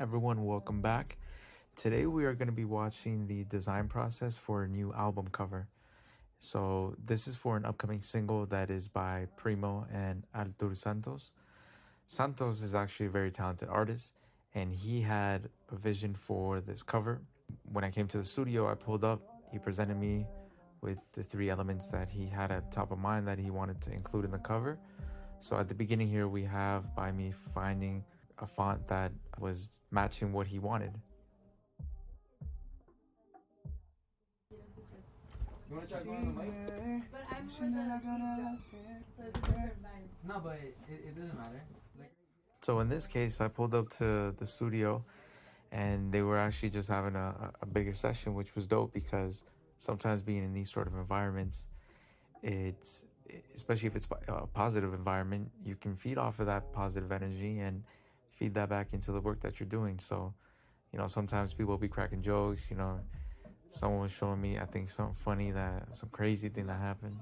Everyone, welcome back. Today we are going to be watching the design process for a new album cover. So this is for an upcoming single that is by PRIMO and ALTUR Santos. Santos is actually a very talented artist, and he had a vision for this cover. When I came to the studio, I pulled up, he presented me with the three elements that he had at top of mind that he wanted to include in the cover. So at the beginning here, we have by me finding a font that was matching what he wanted. You want to try going on the mic? But I'm more than so it's a different vibe. No, but it doesn't matter. So in this case, I pulled up to the studio and they were actually just having a bigger session, which was dope because sometimes being in these sort of environments, it's, especially if it's a positive environment, you can feed off of that positive energy and feed that back into the work that you're doing. So, sometimes people will be cracking jokes, someone was showing me, I think, something funny, some crazy thing that happened.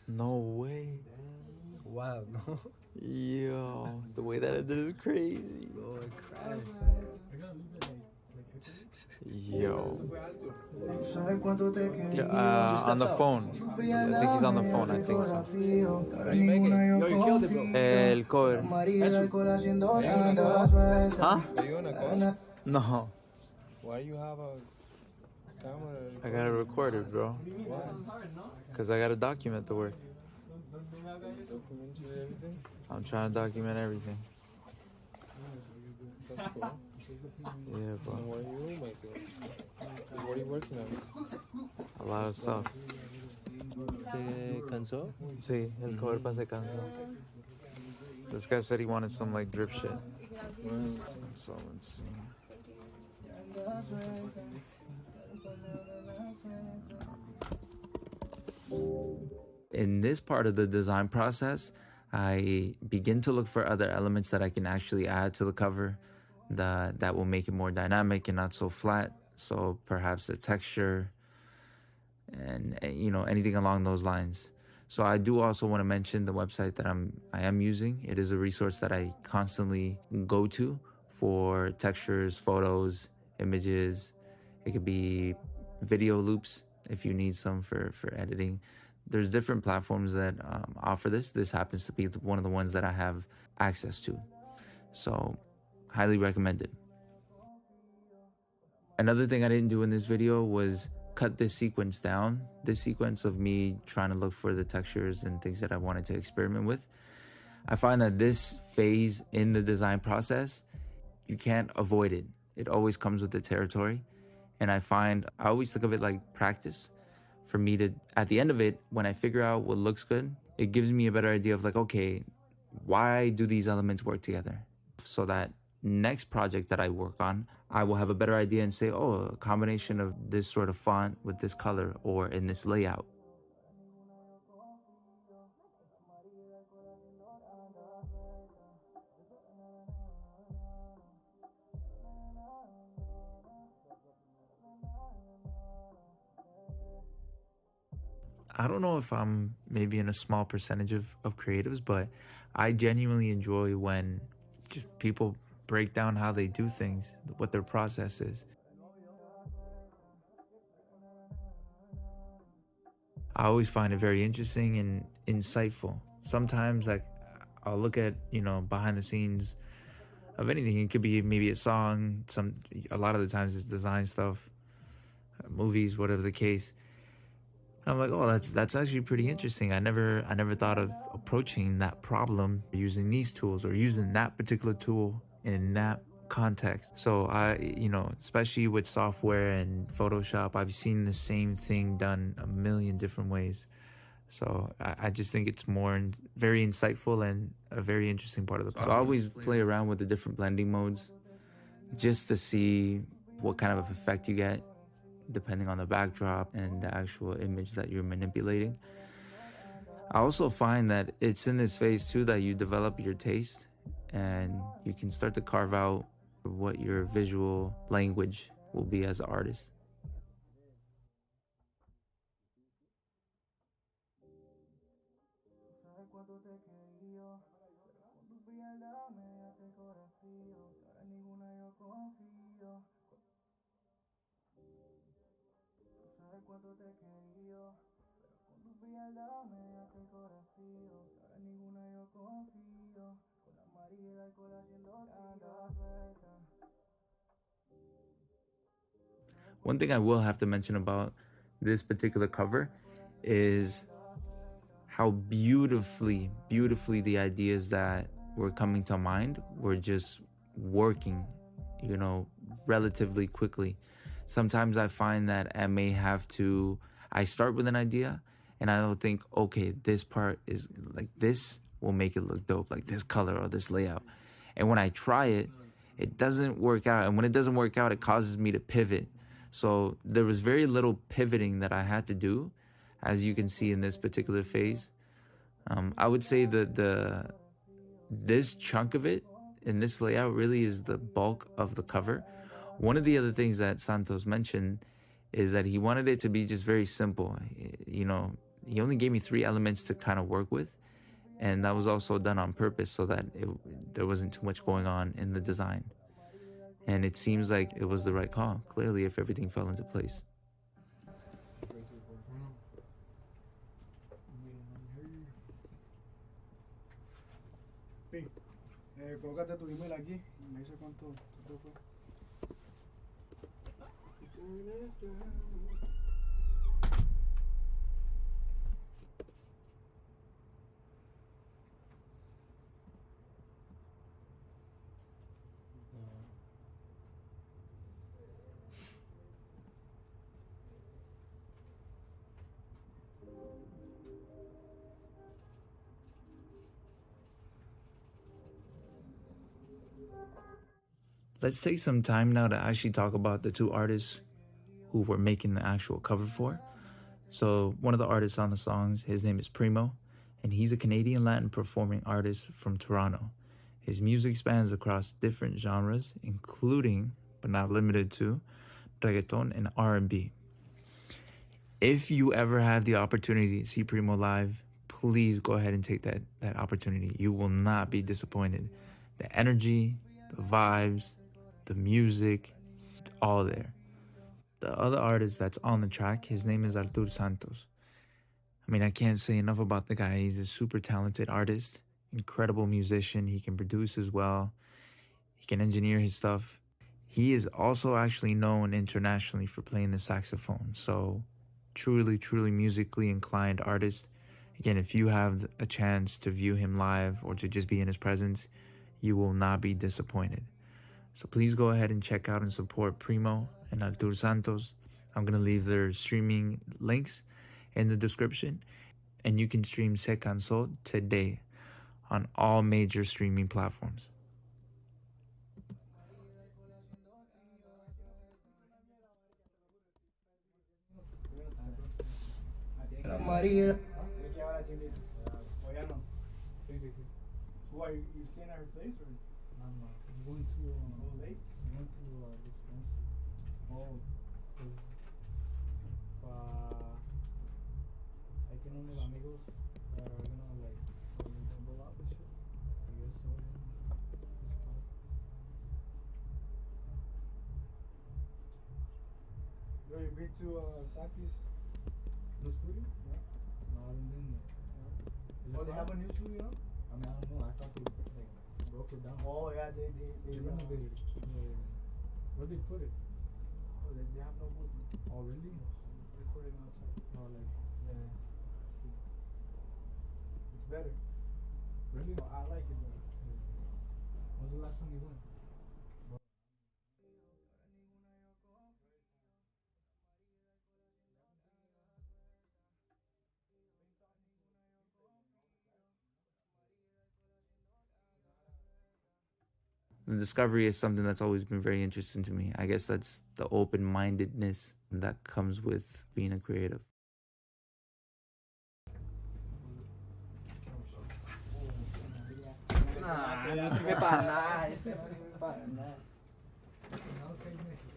No way. Wow, no. Yo, the way that it is crazy. Oh, it crashed. Yo. On the phone. I think he's on the phone. I think so. How you make it? Yo, you killed it, bro. El cover. Huh? No. Why you have a camera? I gotta record it, bro. Because I gotta document the work. Documented everything? I'm trying to document everything. That's cool. Yeah, bro. And why you make it? What are you working on? A lot of stuff. ¿Se cansó? Sí, el cover pa se cansó. This guy said he wanted some like drip shit. So let's see. In this part of the design process, I begin to look for other elements that I can actually add to the cover that will make it more dynamic and not so flat. So perhaps a texture and anything along those lines. So I do also want to mention the website that I am using. It is a resource that I constantly go to for textures, photos, images. It could be video loops if you need some for editing. There's different platforms that offer this. This happens to be one of the ones that I have access to. So highly recommended. Another thing I didn't do in this video was cut this sequence down. This sequence of me trying to look for the textures and things that I wanted to experiment with. I find that this phase in the design process, you can't avoid it. It always comes with the territory. And I always think of it like practice. For me to, at the end of it, when I figure out what looks good, it gives me a better idea of like, okay, why do these elements work together? So that next project that I work on, I will have a better idea and say, oh, a combination of this sort of font with this color or in this layout. I don't know if I'm maybe in a small percentage of creatives, but I genuinely enjoy when just people break down how they do things, what their process is. I always find it very interesting and insightful. Sometimes I'll look at, behind the scenes of anything. It could be maybe a song, a lot of the times it's design stuff, movies, whatever the case. I'm like, oh, that's actually pretty interesting. I never thought of approaching that problem using these tools or using that particular tool in that context. So especially with software and Photoshop, I've seen the same thing done a million different ways. So I just think it's very insightful and a very interesting part of the process. I always play around with the different blending modes just to see what kind of effect you get, depending on the backdrop and the actual image that you're manipulating. I also find that it's in this phase too that you develop your taste and you can start to carve out what your visual language will be as an artist. One thing I will have to mention about this particular cover is how beautifully the ideas that were coming to mind were just working, relatively quickly. Sometimes I find that I start with an idea and I will think, okay, this part is like this will make it look dope, like this color or this layout. And when I try it, it doesn't work out. And when it doesn't work out, it causes me to pivot. So there was very little pivoting that I had to do, as you can see in this particular phase. I would say that this chunk of it in this layout really is the bulk of the cover. One of the other things that Santos mentioned is that he wanted it to be just very simple. He only gave me 3 elements to kind of work with, and that was also done on purpose so that there wasn't too much going on in the design. And it seems like it was the right call, clearly, if everything fell into place. Colócate tu email aquí. Me dice cuánto fue. Let's take some time now to actually talk about the 2 artists who we're making the actual cover for. So one of the artists on the songs, his name is PRIMO, and he's a Canadian Latin performing artist from Toronto. His music spans across different genres, including, but not limited to, reggaeton and R&B. If you ever have the opportunity to see PRIMO live, please go ahead and take that opportunity. You will not be disappointed. The energy, the vibes, the music, it's all there. The other artist that's on the track, his name is ALTUR SANTOS. I mean, I can't say enough about the guy. He's a super talented artist, incredible musician. He can produce as well. He can engineer his stuff. He is also actually known internationally for playing the saxophone. So truly musically inclined artist. Again, if you have a chance to view him live or to just be in his presence, you will not be disappointed. So please go ahead and check out and support PRIMO and ALTUR SANTOS. I'm going to leave their streaming links in the description. And you can stream Se Canso today on all major streaming platforms. María. Why you staying at her place or? I'm going to late. I'm going to dispensary. Oh, pues hay que unos amigos that are gonna like double up and shit. I guess so. Yo, you been to Santis? No studio? Yeah. No, I haven't been there. Oh, they have a new studio? I mean, I don't know. I thought they like broke it down. Oh yeah, they renovated it. Yeah. Where they put it? Oh, they have no booth. Oh, really? Recording outside. Oh, like Yeah. see. It's better. Really? Oh, I like it better. When's the last time you went? The discovery is something that's always been very interesting to me. I guess that's the open-mindedness that comes with being a creative. Nah, no sirve para nada. Ese no sirve para nada. No, 6 meses.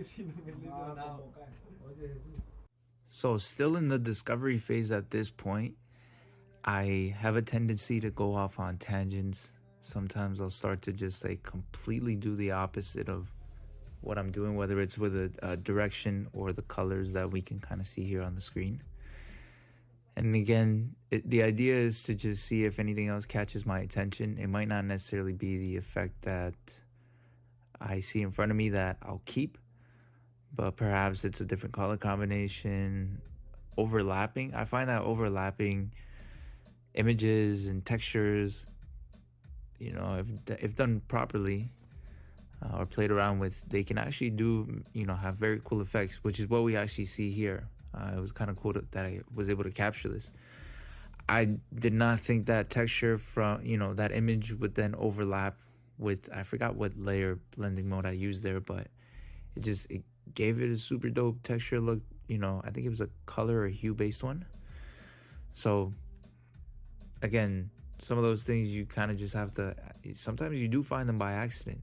Si no me lesionado. Oye, Jesús. So still in the discovery phase at this point, I have a tendency to go off on tangents Sometimes I'll start to just like completely do the opposite of what I'm doing, whether it's with a direction or the colors that we can kind of see here on the screen. And again, the idea is to just see if anything else catches my attention. It might not necessarily be the effect that I see in front of me that I'll keep, but perhaps it's a different color combination, overlapping. I find that overlapping images and textures, you know, if done properly or played around with, they can actually do, you know, have very cool effects, which is what we actually see here. It was kind of cool that I was able to capture this. I did not think that texture from, you know, that image would then overlap with, I forgot what layer blending mode I used there, but it gave it a super dope texture look. You know, I think it was a color or hue based one. So again, some of those things you kind of just have to, sometimes you do find them by accident.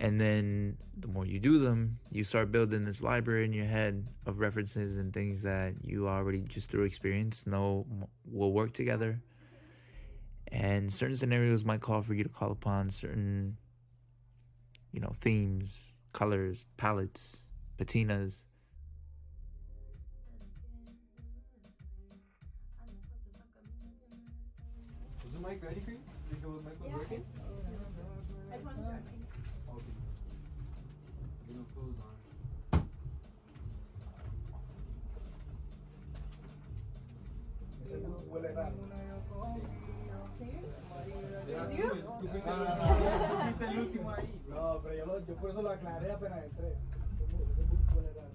And then the more you do them, you start building this library in your head of references and things that you already just through experience know will work together. And certain scenarios might call for you to call upon certain, you know, themes, colors, palettes, patinas. Was the mic ready for you? Did the mic was working? I just wanted to try mine. Okay. You know, clothes on. Huele raro. ¿Es you? Tú fuiste el último ahí. No, pero yo por eso lo aclaré apenas entré. Ese book huele raro.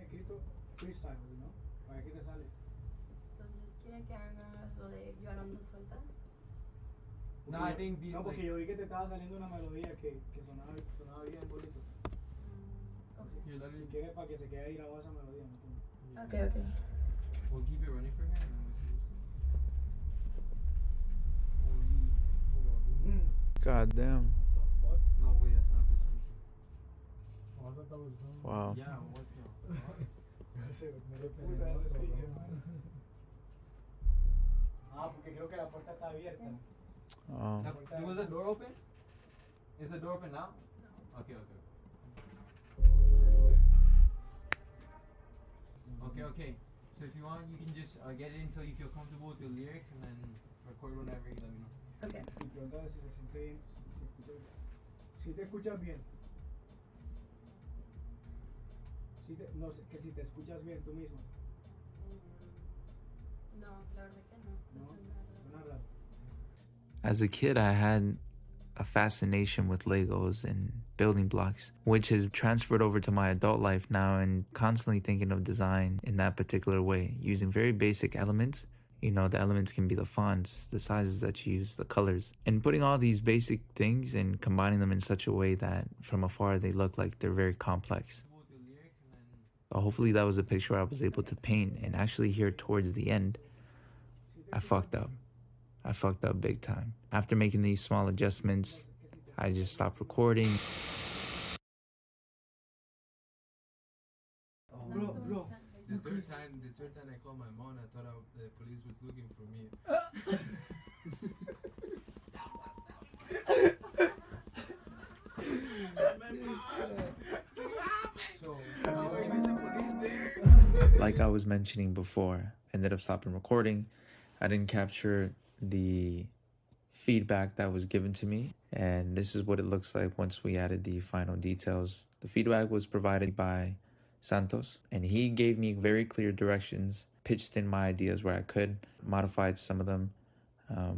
Escrito freestyle, ¿no? Para qué te sale. Entonces, ¿quiere que haga lo de yo hablando suelta? No, I think the, No, porque like, yo vi que te estaba saliendo una melodía que sonaba bien bonito. Okay. you're Si literally, quieres para que se quede ahí grabada esa melodía, ¿no? Okay, okay. we'll keep it running for him and then we'll see what's going on. God damn. What the No, wait, that's not this speaker. fuck? Wow. Yeah, what the? Puta ese speaker, man. Ah, porque creo que la puerta está abierta. Oh. Was the door open? Is the door open now? No. Okay. Okay. So if you want, you can just get it until you feel comfortable with the lyrics and then record whenever you let me know. Okay. Y pregunta si se siente bien, si te escuchas bien. No, que si te escuchas bien tú mismo. No, la verdad que no. No, Suena suena raro. As a kid, I had a fascination with Legos and building blocks, which has transferred over to my adult life now, and constantly thinking of design in that particular way, using very basic elements. You know, the elements can be the fonts, the sizes that you use, the colors, and putting all these basic things and combining them in such a way that from afar they look like they're very complex. Hopefully that was a picture I was able to paint, and actually here towards the end, I fucked up. I fucked up big time. After making these small adjustments, I just stopped recording. Bro. The third time I called my mom, I thought the police was looking for me. Like I was mentioning before, ended up stopping recording. I didn't capture the feedback that was given to me, and this is what it looks like once we added the final details. The feedback was provided by Santos, and he gave me very clear directions, pitched in my ideas where I could, modified some of them,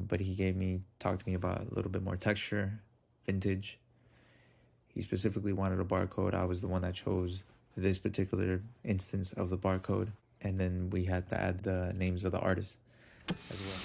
but he talked to me about a little bit more texture, vintage. He specifically wanted a barcode. I was the one that chose this particular instance of the barcode, and then we had to add the names of the artists as well.